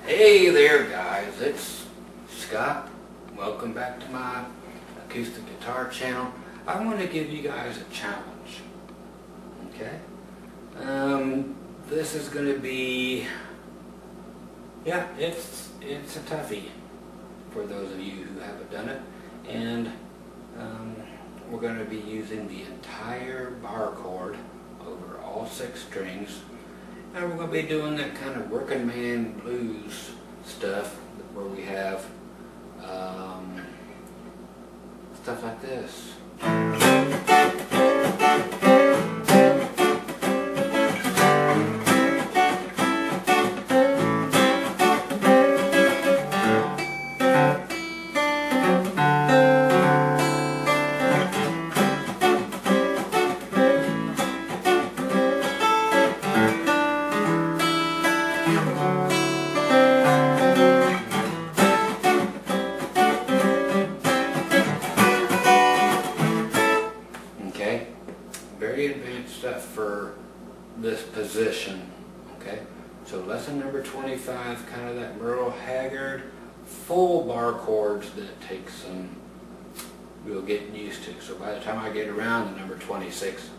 Hey there guys, it's Scott. Welcome back to my acoustic guitar channel. I want to give you guys a challenge. Okay? This is going to be, yeah, it's a toughie for those of you who haven't done it. And we're going to be using the entire bar chord over all 6 strings. And we're going to be doing that kind of working man blues stuff where we have stuff like this. Very advanced stuff for this position. Okay, so lesson number 25, kind of that Merle, Haggard, full bar chords that takes some real getting used to. So by the time I get around to number 26,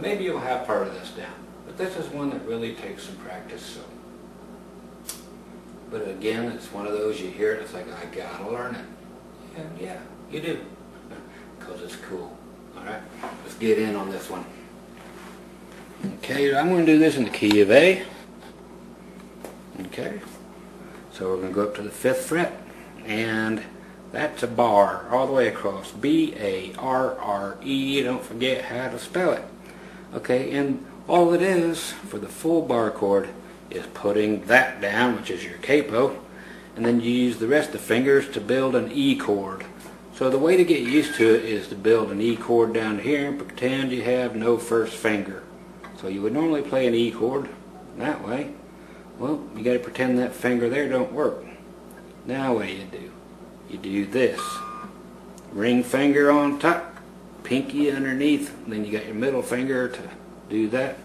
maybe you'll have part of this down. But this is one that really takes some practice. So, but again, it's one of those you hear it, it's like I gotta learn it. And yeah, you do, because it's cool. Alright, let's get in on this one. Okay, I'm going to do this in the key of A. Okay, so we're going to go up to the 5th fret, and that's a bar all the way across. B-A-R-R-E, don't forget how to spell it. Okay, and all it is for the full bar chord is putting that down, which is your capo, and then you use the rest of the fingers to build an E chord. So the way to get used to it is to build an E chord down here and pretend you have no first finger. So you would normally play an E chord that way. Well, you got to pretend that finger there don't work. Now what do? You do this. Ring finger on top, pinky underneath, then you got your middle finger to do that.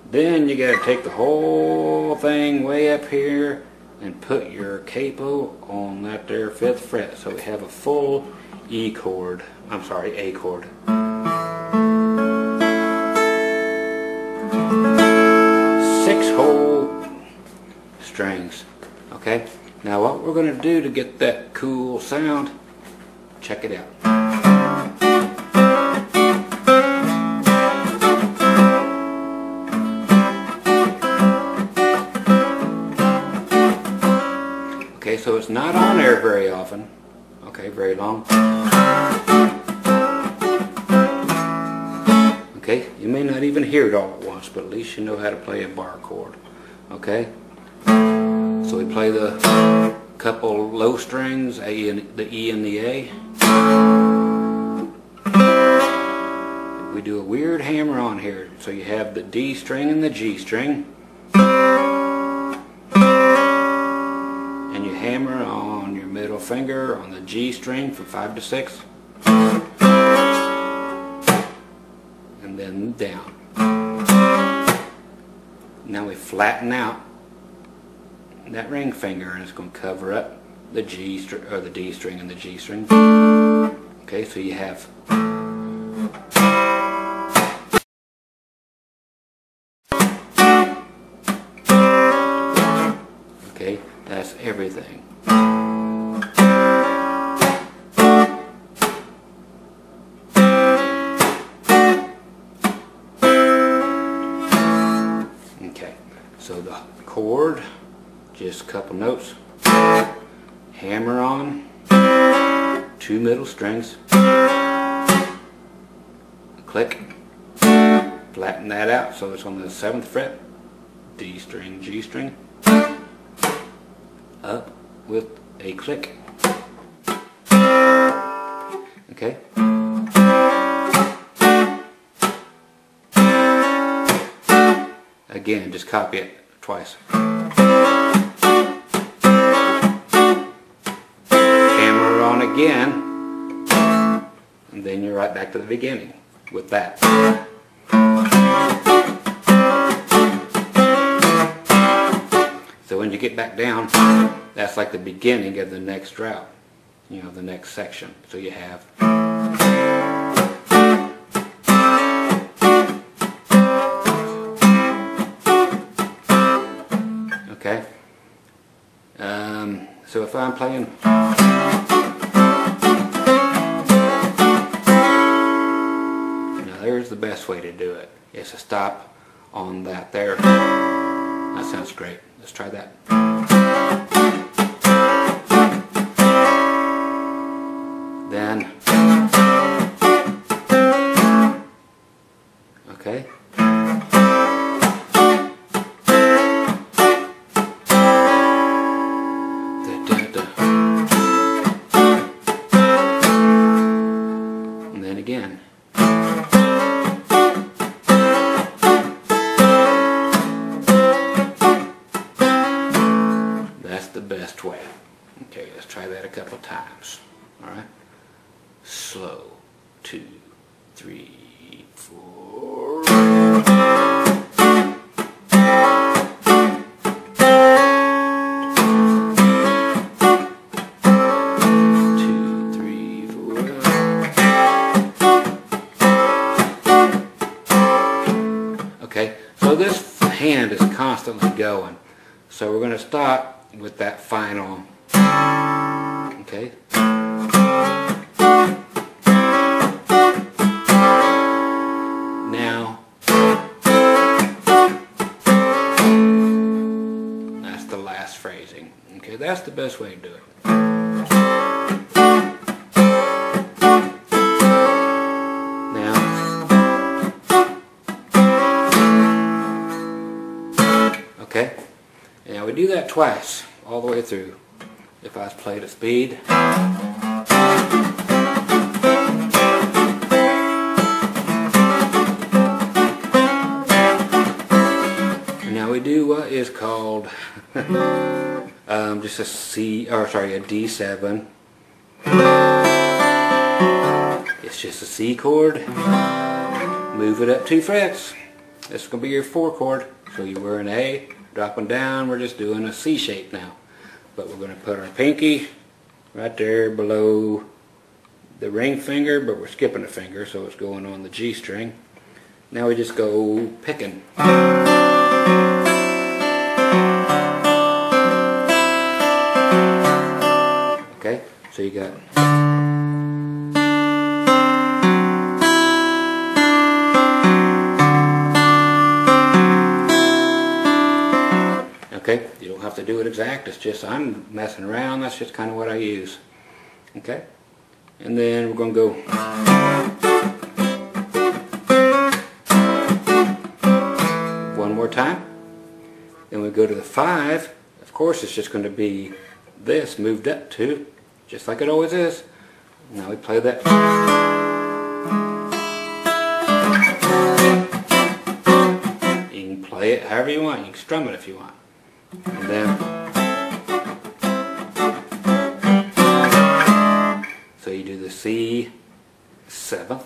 Then you got to take the whole thing way up here and put your capo on that there 5th fret. So we have a full E chord, I'm sorry, A chord. 6 whole strings. Okay, now what we're going to do to get that cool sound, check it out. Okay, so it's not on there very often. Okay, very long. Okay, you may not even hear it all at once, but at least you know how to play a bar chord. Okay, so we play the couple low strings, A and the E and the A. We do a weird hammer on here, so you have the D string and the G string, and you hammer on your middle finger on the G string from 5 to 6, and then down. Now we flatten out that ring finger, and it's going to cover up the G string or the D string and the G string. Okay, so you have okay, that's everything. Okay, so the chord, just a couple notes, hammer on 2 middle strings, click, flatten that out so it's on the 7th fret, D string, G string, up with a click. Okay. Again, just copy it twice. Hammer on again, and then you're right back to the beginning with that. So when you get back down, that's like the beginning of the next route, you know, the next section. So you have okay. So if I'm playing now, there's the best way to do it. Is to stop on that there. That sounds great. Let's try that. Then, okay. And then again. The best way. Okay, let's try that a couple times. Alright. Slow. 2, 3, 4. 2, 3, 4. Okay, so this hand is constantly going. So we're going to start with that final, okay? Now, that's the last phrasing, okay? That's the best way to do it. Now, okay? Now we do that twice, all the way through. If I play at speed. And now we do what is called just a C, or sorry, a D7. It's just a C chord. Move it up 2 frets. This is going to be your 4 chord. So you were an A. Dropping down, we're just doing a C shape now. But we're going to put our pinky right there below the ring finger, but we're skipping a finger, so it's going on the G string. Now we just go picking. Okay, so you got okay, you don't have to do it exact, it's just I'm messing around, that's just kind of what I use. Okay, and then we're going to go one more time. Then we go to the 5. Of course it's just going to be this moved up 2, just like it always is. Now we play that. You can play it however you want, you can strum it if you want. And then, so you do the C 7th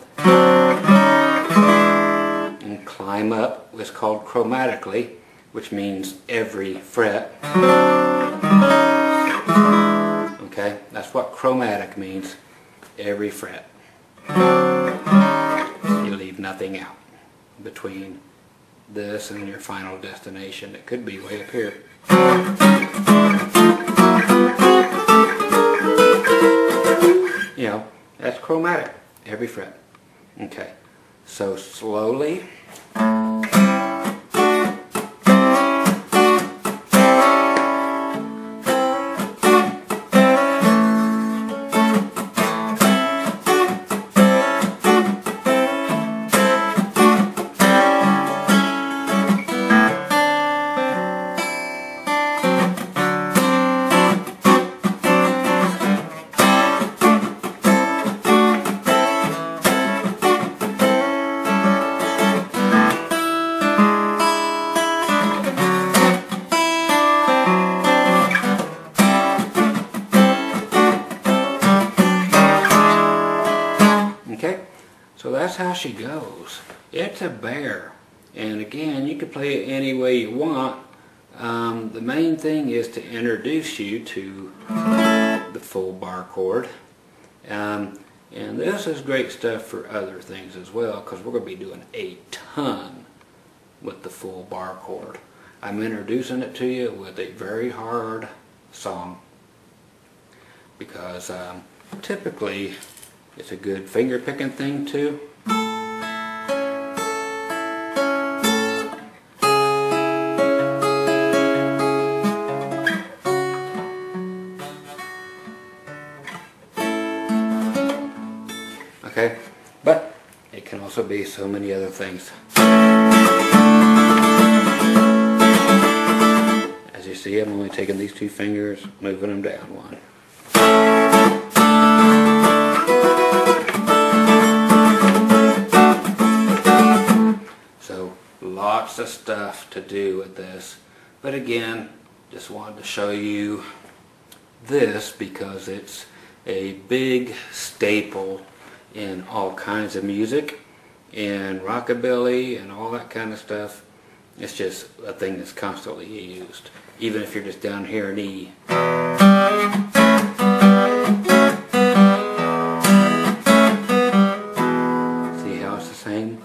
and climb up. It's called chromatically, which means every fret. Okay, that's what chromatic means, every fret. You leave nothing out between this and your final destination. It could be way up here. You know, that's chromatic, every fret. Okay, so slowly. So that's how she goes. It's a bear. And again, you can play it any way you want. The main thing is to introduce you to the full bar chord. And this is great stuff for other things as well, because we're going to be doing a ton with the full bar chord. I'm introducing it to you with a very hard song, because typically it's a good finger picking thing too. Okay, but it can also be so many other things. As you see, I'm only taking these two fingers, moving them down one. So lots of stuff to do with this, but again, just wanted to show you this because it's a big staple in all kinds of music, in rockabilly and all that kind of stuff. It's just a thing that's constantly used, even if you're just down here in E. See how it's the same?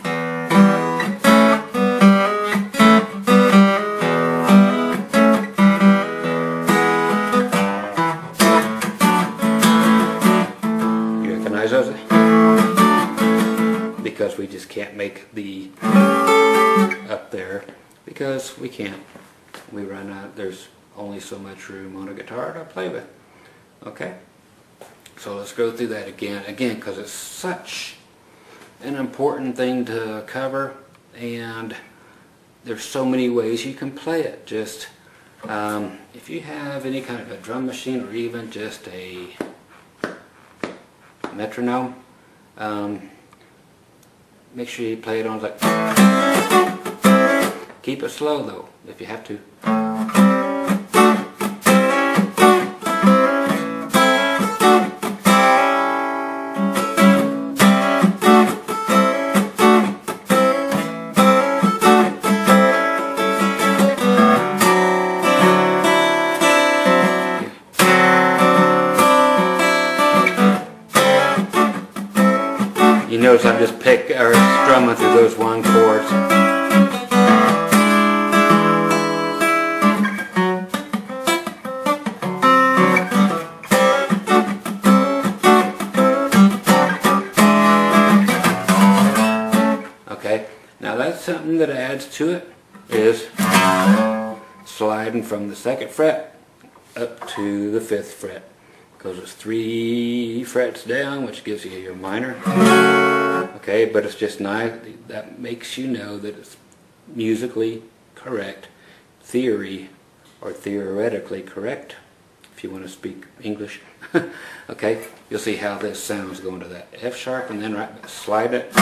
You recognize those? Because we just can't make the up there, because we can't. We run out. There's only so much room on a guitar to play with. Okay, so let's go through that again because it's such an important thing to cover, and there's so many ways you can play it. Just if you have any kind of a drum machine or even just a metronome, make sure you play it on like. Keep it slow though, if you have to. You notice I'm just strumming through those one chords. Okay, now that's something that adds to it, is sliding from the 2nd fret up to the 5th fret. Because it's 3 frets down, which gives you your minor. Okay, but it's just nice. That makes you know that it's musically correct, theory or theoretically correct, if you want to speak English. Okay, you'll see how this sounds going to that F sharp, and then right slide it.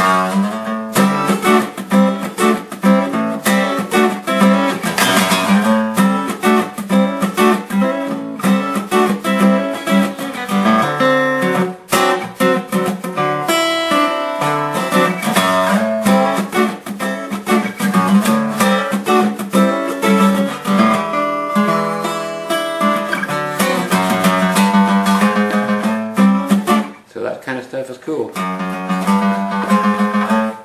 Stuff is cool.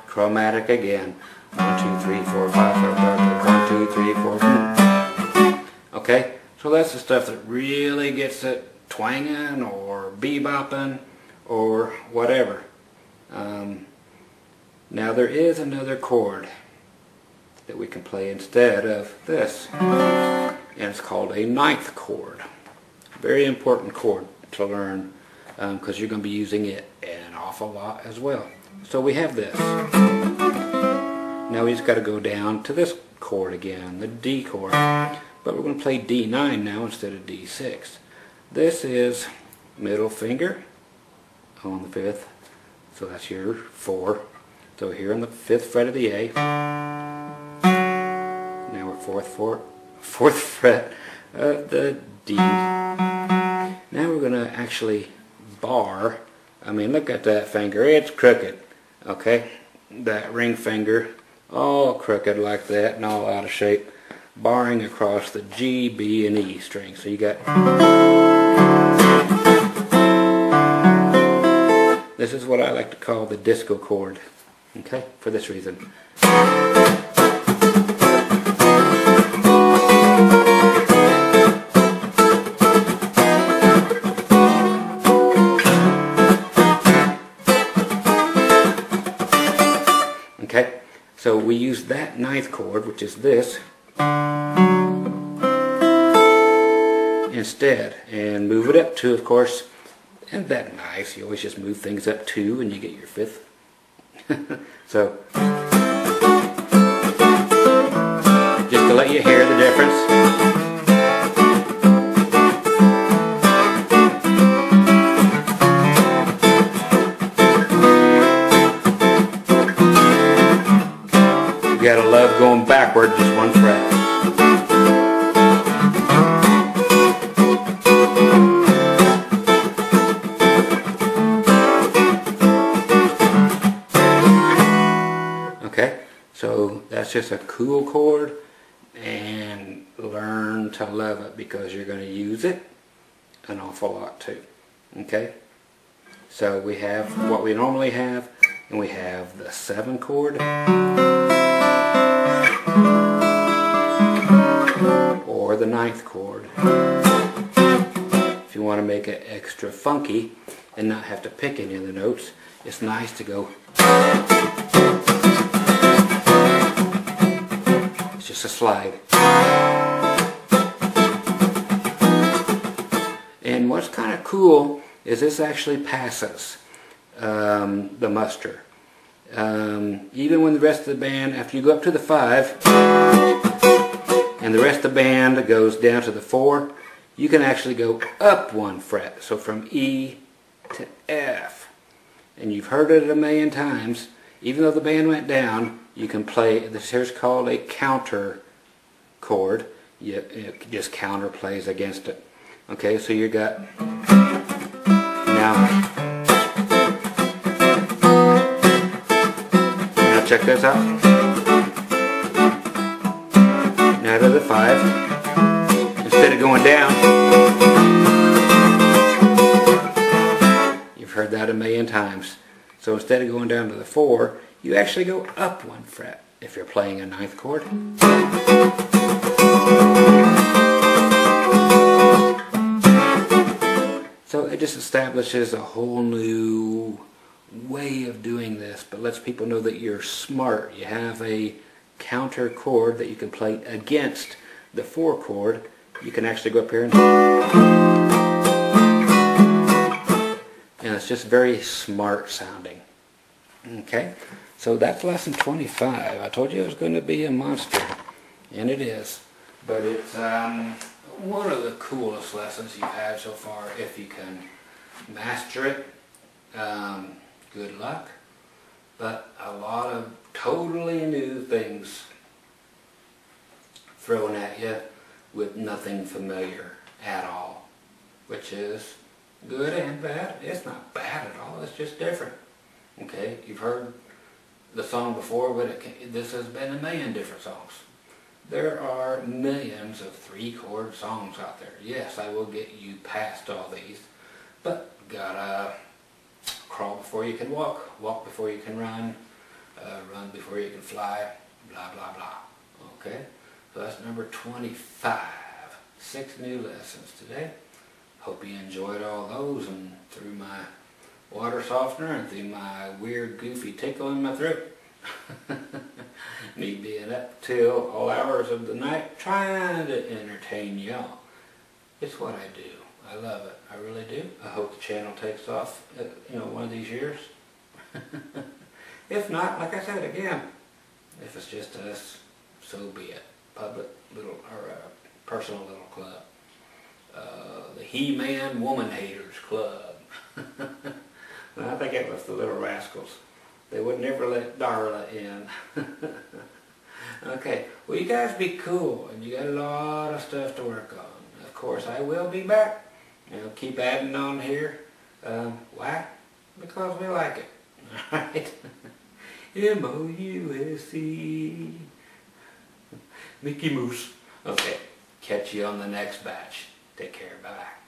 Chromatic again. 1, 2, 3, 4, 5, 1, 2, 3, 4. Okay, so that's the stuff that really gets it twanging or bebopping or whatever. Now there is another chord that we can play instead of this, and it's called a 9th chord. Very important chord to learn, because you're going to be using it an awful lot as well. So we have this. Now we just got to go down to this chord again, the D chord. But we're going to play D9 now instead of D6. This is middle finger on the 5th. So that's your 4. So here on the 5th fret of the A. Now we're 4th fret of the D. Now we're going to actually bar. I mean, look at that finger, it's crooked. Okay, that ring finger all crooked like that and all out of shape. barring across the G, B, and E string. So you got, this is what I like to call the disco chord, okay, for this reason. Okay, so we use that ninth chord, which is this, instead, and move it up 2, of course. Isn't that nice? You always just move things up 2 and you get your 5th. So, just to let you hear the difference. You gotta love going backward just 1 fret. Okay, so that's just a cool chord, and learn to love it because you're going to use it an awful lot too. Okay, so we have what we normally have, and we have the 7 chord, or the 9th chord. If you want to make it extra funky and not have to pick any of the notes, it's nice to go. Just a slide. And what's kind of cool is this actually passes the muster. Even when the rest of the band, after you go up to the 5 and the rest of the band goes down to the 4, you can actually go up 1 fret. So from E to F. And you've heard it a million times. Even though the band went down, you can play, this here's called a counter chord. It just counter plays against it. Okay, so you got, now check this out. Now to the 5. Instead of going down, you've heard that a million times. So instead of going down to the 4, you actually go up 1 fret if you're playing a 9th chord. So it just establishes a whole new way of doing this, but lets people know that you're smart. You have a counter chord that you can play against the 4 chord. You can actually go up here and it's just very smart sounding. Okay, so that's lesson 25. I told you it was going to be a monster, and it is. But it's one of the coolest lessons you've had so far. If you can master it, good luck. But a lot of totally new things thrown at you with nothing familiar at all, which is good and bad. It's not bad at all, it's just different. Okay, you've heard the song before, but this has been a million different songs. There are millions of 3-chord songs out there. Yes, I will get you past all these, but gotta crawl before you can walk, walk before you can run, run before you can fly, blah, blah, blah. Okay, so that's number 25. 6 new lessons today. Hope you enjoyed all those, and through my water softener and through my weird goofy tickle in my throat. Me being up till all hours of the night trying to entertain y'all. It's what I do. I love it. I really do. I hope the channel takes off, one of these years. If not, like I said again, if it's just us, so be it. Public little, or personal little club. The He-Man Woman Haters Club. I think it was the Little Rascals. They would never let Darla in. Okay, well, you guys be cool, and you got a lot of stuff to work on. Of course, I will be back. Keep adding on here. Why? Because we like it. Alright? M-O-U-S-E. Mickey Mouse. Okay, catch you on the next batch. Take care, bye.